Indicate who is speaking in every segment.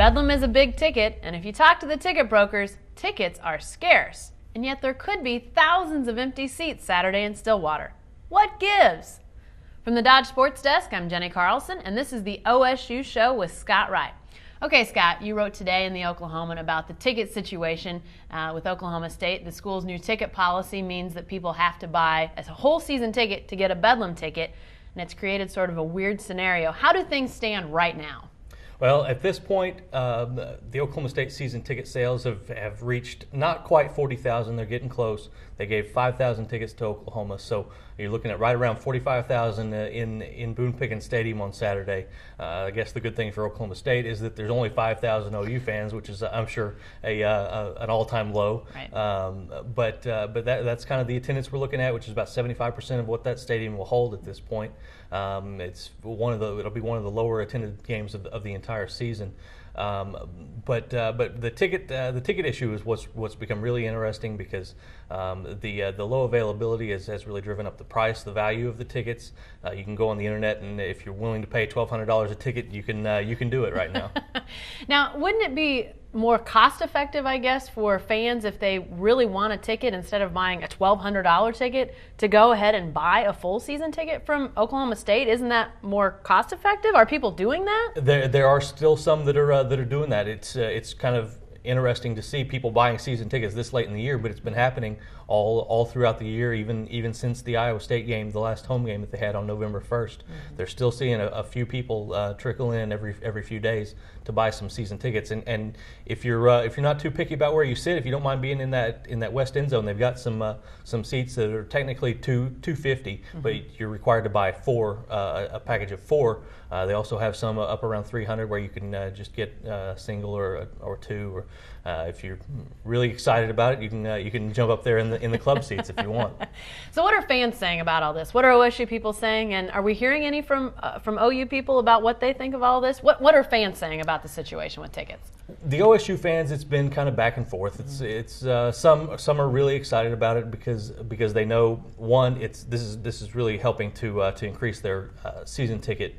Speaker 1: Bedlam is a big ticket, and if you talk to the ticket brokers, tickets are scarce. And yet there could be thousands of empty seats Saturday in Stillwater. What gives? From the Dodge Sports Desk, I'm Jenny Carlson, and this is the OSU Show with Scott Wright. Okay, Scott, you wrote today in the Oklahoman about the ticket situation with Oklahoma State. The school's new ticket policy means that people have to buy a whole season ticket to get a Bedlam ticket, and it's created sort of a weird scenario. How do things stand right now?
Speaker 2: Well, at this point, the Oklahoma State season ticket sales have reached not quite 40,000. They're getting close. They gave 5,000 tickets to Oklahoma, so you're looking at right around 45,000 in Boone Pickens Stadium on Saturday. I guess the good thing for Oklahoma State is that there's only 5,000 OU fans, which is, I'm sure, an all-time low.
Speaker 1: Right.
Speaker 2: But that's kind of the attendance we're looking at, which is about 75% of what that stadium will hold at this point. It'll be one of the lower attended games of the entire season. But the ticket issue is what's become really interesting because the low availability has really driven up the price, the value of the tickets. You can go on the internet, and if you're willing to pay $1,200 a ticket, you can do it right now.
Speaker 1: Now, wouldn't it be more cost effective, I guess, for fans if they really want a ticket instead of buying a $1,200 ticket to go ahead and buy a full season ticket from Oklahoma State? Isn't that more cost effective? Are people doing that?
Speaker 2: There are still some that are doing that. It's kind of interesting to see people buying season tickets this late in the year, but it's been happening all throughout the year, even since the Iowa State game, the last home game that they had on November 1st. Mm-hmm. They're still seeing a few people trickle in every few days to buy some season tickets. And if you're not too picky about where you sit, if you don't mind being in that west end zone, they've got some seats that are technically $250, mm-hmm. but you're required to buy a package of four. They also have some up around $300 where you can just get a single or two, or if you're really excited about it, you can jump up there in the club seats if you want.
Speaker 1: So what are fans saying about all this? What are OSU people saying, and are we hearing any from OU people about what they think of all this? What are fans saying about the situation with tickets?
Speaker 2: The OSU fans, it's been kind of back and forth. It's some are really excited about it because they know, one, this is really helping to increase their season ticket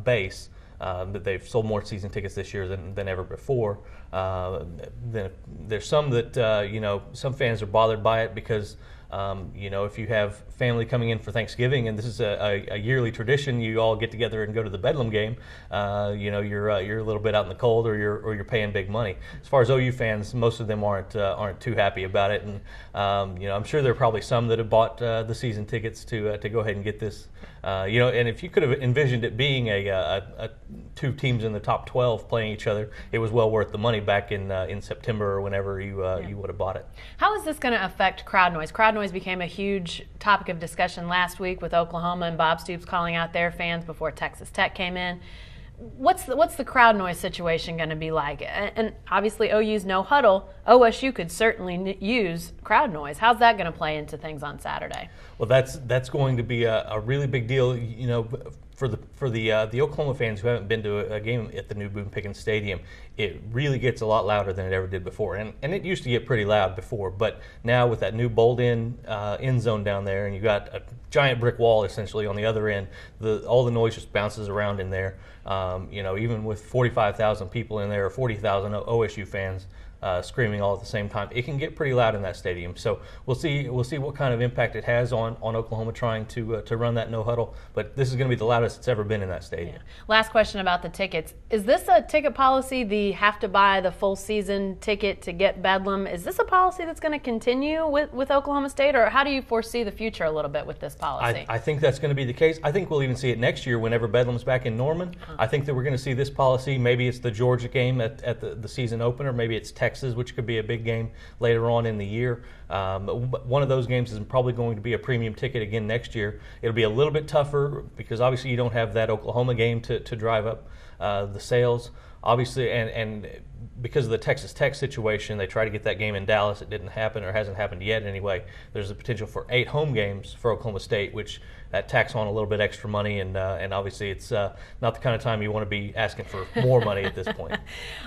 Speaker 2: base. That they've sold more season tickets this year than ever before. Then there's some that some fans are bothered by it because if you have family coming in for Thanksgiving, and this is a yearly tradition, you all get together and go to the Bedlam game. You're a little bit out in the cold, or you're paying big money. As far as OU fans, most of them aren't too happy about it, and I'm sure there are probably some that have bought the season tickets to go ahead and get this. And if you could have envisioned it being a two teams in the top 12 playing each other, it was well worth the money back in September or whenever you would have bought it.
Speaker 1: How is this going to affect crowd noise? Crowd noise became a huge topic of discussion last week with Oklahoma and Bob Stoops calling out their fans before Texas Tech came in. What's the crowd noise situation going to be like? And obviously OU's no huddle. OSU could certainly use crowd noise. How's that going to play into things on Saturday?
Speaker 2: Well, that's going to be a really big deal. For the Oklahoma fans who haven't been to a game at the new Boone Pickens Stadium, it really gets a lot louder than it ever did before. And it used to get pretty loud before, but now with that new bowled-in end zone down there, and you got a giant brick wall essentially on the other end, all the noise just bounces around in there. Even with 45,000 people in there, or 40,000 OSU fans screaming all at the same time, it can get pretty loud in that stadium. So we'll see what kind of impact it has on Oklahoma trying to run that no huddle. But this is going to be the loudest it's ever been in that stadium.
Speaker 1: Yeah. Last question about the tickets: is this a ticket policy? The have to buy the full season ticket to get Bedlam. Is this a policy that's going to continue with Oklahoma State, or how do you foresee the future a little bit with this policy?
Speaker 2: I think that's going to be the case. I think we'll even see it next year whenever Bedlam's back in Norman. I think that we're going to see this policy. Maybe it's the Georgia game at the season opener. Maybe it's Texas, which could be a big game later on in the year. One of those games is probably going to be a premium ticket again next year. It'll be a little bit tougher because obviously you don't have that Oklahoma game to drive up the sales. Obviously, and because of the Texas Tech situation, they tried to get that game in Dallas. It didn't happen, or hasn't happened yet anyway. There's a potential for 8 home games for Oklahoma State, which that tacks on a little bit extra money, and obviously it's not the kind of time you want to be asking for more money at this point.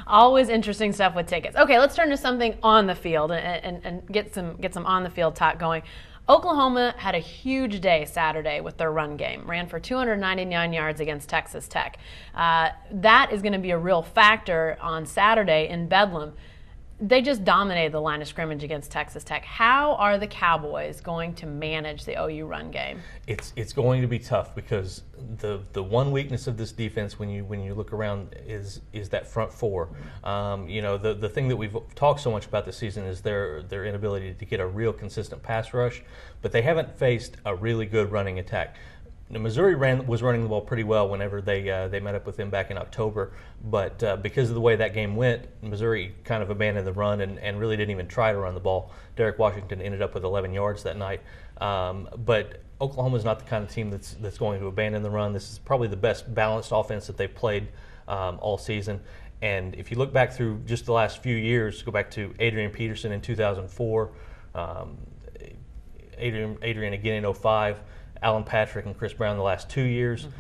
Speaker 1: Always interesting stuff with tickets. Okay, let's turn to something on the field and get some on the field talk going. Oklahoma had a huge day Saturday with their run game. Ran for 299 yards against Texas Tech. That is going to be a real factor on Saturday in Bedlam. They just dominated the line of scrimmage against Texas Tech. How are the Cowboys going to manage the OU run game?
Speaker 2: It's going to be tough because the one weakness of this defense when you look around is that front four. The thing that we've talked so much about this season is their inability to get a real consistent pass rush, but they haven't faced a really good running attack. Now, Missouri was running the ball pretty well whenever they met up with them back in October, but because of the way that game went, Missouri kind of abandoned the run and really didn't even try to run the ball. Derek Washington ended up with 11 yards that night, but Oklahoma is not the kind of team that's going to abandon the run. This is probably the best balanced offense that they've played all season. And if you look back through just the last few years, go back to Adrian Peterson in 2004, Adrian again in 2005, Alan Patrick and Chris Brown the last 2 years. Mm-hmm.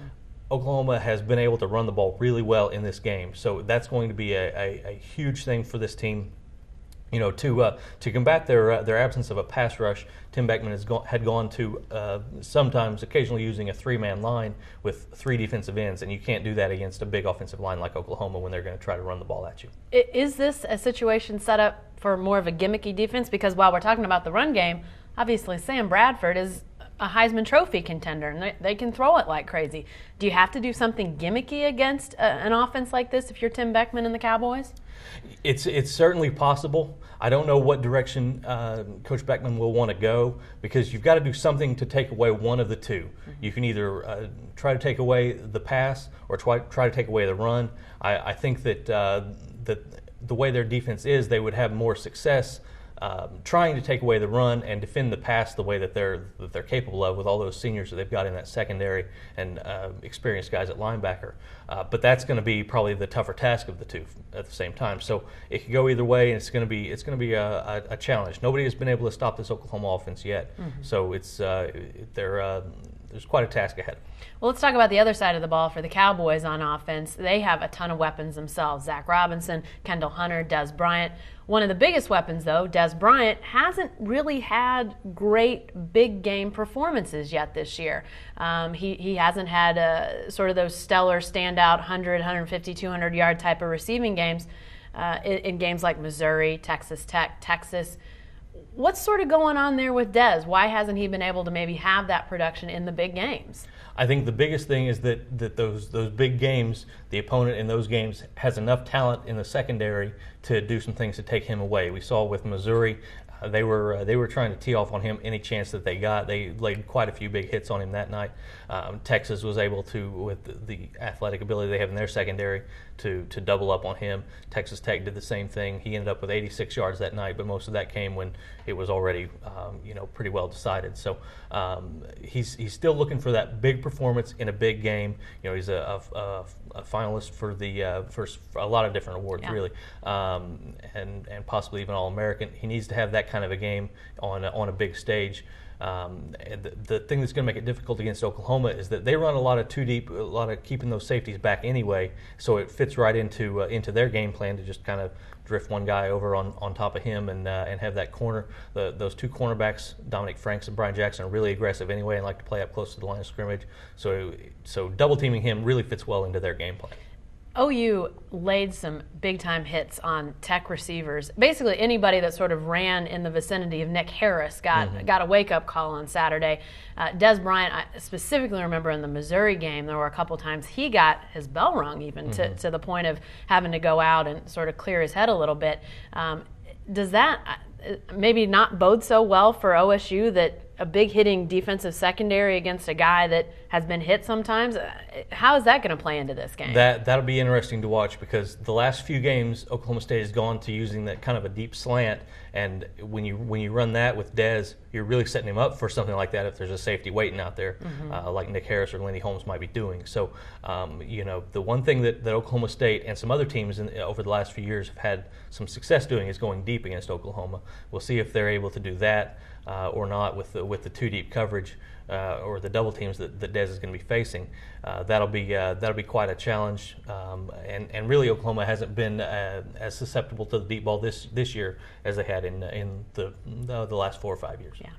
Speaker 2: Oklahoma has been able to run the ball really well in this game, so that's going to be a huge thing for this team. To combat their absence of a pass rush, Tim Beckman had gone to sometimes occasionally using a three-man line with three defensive ends, and you can't do that against a big offensive line like Oklahoma when they're going to try to run the ball at you.
Speaker 1: Is this a situation set up for more of a gimmicky defense? Because while we're talking about the run game, obviously Sam Bradford is a Heisman Trophy contender, and they can throw it like crazy. Do you have to do something gimmicky against an offense like this if you're Tim Beckman and the Cowboys?
Speaker 2: It's certainly possible. I don't know what direction Coach Beckman will want to go because you've got to do something to take away one of the two. Mm-hmm. You can either try to take away the pass or try to take away the run. I think that the way their defense is, they would have more success trying to take away the run and defend the pass the way that they're capable of with all those seniors that they've got in that secondary and experienced guys at linebacker. But that's going to be probably the tougher task of the two at the same time. So it could go either way, and it's going to be a challenge. Nobody has been able to stop this Oklahoma offense yet. Mm-hmm. So there's quite a task ahead.
Speaker 1: Well, let's talk about the other side of the ball for the Cowboys on offense. They have a ton of weapons themselves. Zach Robinson, Kendall Hunter, Dez Bryant. One of the biggest weapons, though, Dez Bryant, hasn't really had great big game performances yet this year. He hasn't had sort of those stellar standout 100, 150, 200-yard type of receiving games in games like Missouri, Texas Tech, Texas. What's sort of going on there with Dez? Why hasn't he been able to maybe have that production in the big games?
Speaker 2: I think the biggest thing is that those big games, the opponent in those games has enough talent in the secondary to do some things to take him away. We saw with Missouri, they were trying to tee off on him any chance that they got. They laid quite a few big hits on him that night. Texas was able to, with the athletic ability they have in their secondary, to double up on him. Texas Tech did the same thing. He ended up with 86 yards that night, but most of that came when it was already pretty well decided. So he's still looking for that big performance in a big game. He's a finalist for a lot of different awards, yeah. Really, and possibly even All-American. He needs to have that kind of a game on a big stage. The thing that's going to make it difficult against Oklahoma is that they run a lot of two deep, a lot of keeping those safeties back anyway, so it fits right into their game plan to just kind of drift one guy over on top of him and have that corner. Those two cornerbacks, Dominic Franks and Brian Jackson, are really aggressive anyway and like to play up close to the line of scrimmage. So double teaming him really fits well into their game plan.
Speaker 1: OU laid some big-time hits on Tech receivers. Basically, anybody that sort of ran in the vicinity of Nick Harris got a wake-up call on Saturday. Dez Bryant, I specifically remember in the Missouri game, there were a couple times he got his bell rung even to the point of having to go out and sort of clear his head a little bit. Does that maybe not bode so well for OSU that a big hitting defensive secondary against a guy that has been hit sometimes? How is that going to play into this game?
Speaker 2: That'll be interesting to watch because the last few games Oklahoma State has gone to using that kind of a deep slant, and when you run that with Dez, you're really setting him up for something like that if there's a safety waiting out there, like Nick Harris or Lenny Holmes might be doing. So, the one thing that Oklahoma State and some other teams over the last few years have had some success doing is going deep against Oklahoma. We'll see if they're able to do that or not with the two deep coverage. or the double teams that Dez is going to be facing. That'll be quite a challenge. And really, Oklahoma hasn't been as susceptible to the deep ball this year as they had in the last 4 or 5 years.
Speaker 1: Yeah.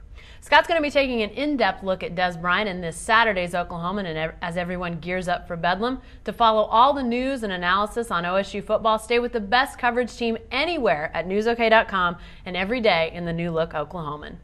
Speaker 1: Scott's going to be taking an in-depth look at Dez Bryant in this Saturday's Oklahoman, and as everyone gears up for Bedlam. To follow all the news and analysis on OSU football, stay with the best coverage team anywhere at newsok.com and every day in the new look Oklahoman.